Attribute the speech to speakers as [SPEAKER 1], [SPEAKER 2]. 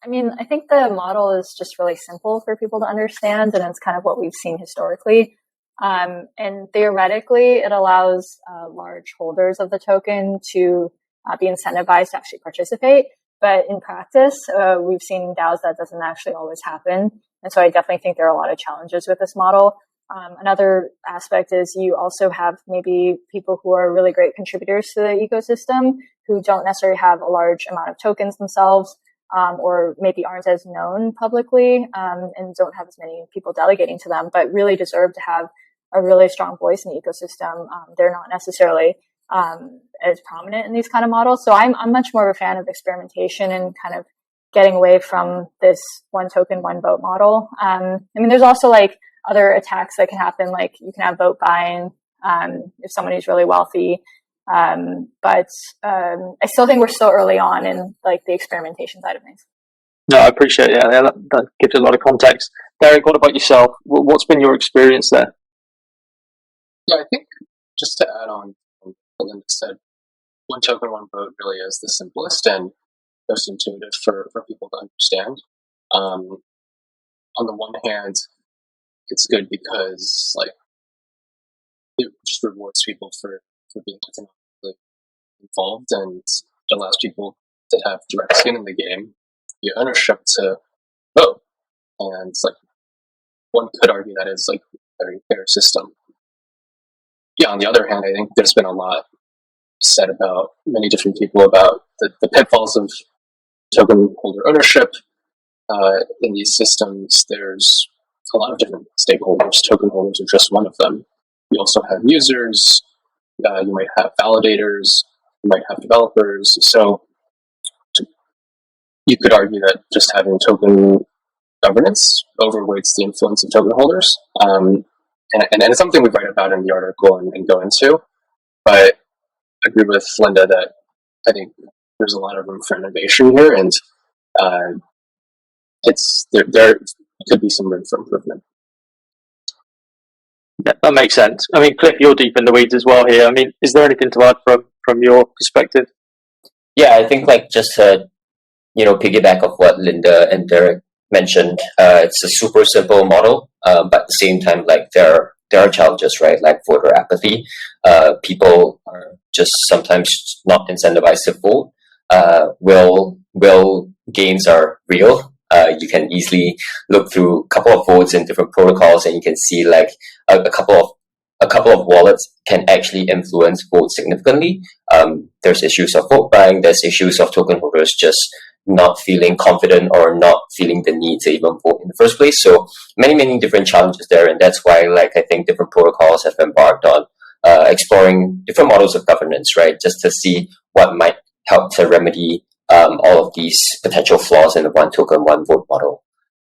[SPEAKER 1] I mean, I think the model is just really simple for people to understand, and it's kind of what we've seen historically. And theoretically, it allows large holders of the token to be incentivized to actually participate. But in practice, we've seen DAOs that doesn't actually always happen. And so I definitely think there are a lot of challenges with this model. Another aspect is you also have maybe people who are really great contributors to the ecosystem who don't necessarily have a large amount of tokens themselves, or maybe aren't as known publicly, and don't have as many people delegating to them, but really deserve to have a really strong voice in the ecosystem. They're not necessarily as prominent in these kind of models. So I'm much more of a fan of experimentation and kind of getting away from this one token, one vote model. I mean, there's also like other attacks that can happen, like you can have vote buying if somebody's really wealthy. But I still think we're still early on in like the experimentation side of things.
[SPEAKER 2] No, I appreciate it. Yeah, that gives a lot of context. Derek, what about yourself? What's been your experience there?
[SPEAKER 3] Yeah, I think just to add on what Linda said, one token, one vote really is the simplest and most intuitive for people to understand. On the one hand, it's good because like it just rewards people for being economically involved, and it allows people to have direct skin in the game, the ownership to vote. And it's like one could argue that is like a very fair system. Yeah, on the other hand, I think there's been a lot said about many different people about the pitfalls of token holder ownership. In these systems, there's a lot of different stakeholders. Token holders are just one of them. You also have users, you might have validators, you might have developers. So you could argue that just having token governance overweights the influence of token holders. And it's something we write about in the article and go into. But I agree with Linda that I think there's a lot of room for innovation here, and there could be some room for improvement.
[SPEAKER 2] Yeah, that makes sense. I mean, Cliff, you're deep in the weeds as well here. I mean, is there anything to add from your perspective?
[SPEAKER 4] Yeah, I think like just to piggyback of what Linda and Derek mentioned, it's a super simple model, but at the same time, like there are challenges, right? Like voter apathy. People are just sometimes not incentivized to vote. Will gains are real. You can easily look through a couple of votes in different protocols, and you can see like a couple of wallets can actually influence votes significantly. There's issues of vote buying. There's issues of token holders just not feeling confident or not feeling the need to even vote in the first place. So many different challenges there, and that's why I think different protocols have embarked on exploring different models of governance, right? Just to see what might help to remedy all of these potential flaws in the one token, one vote model.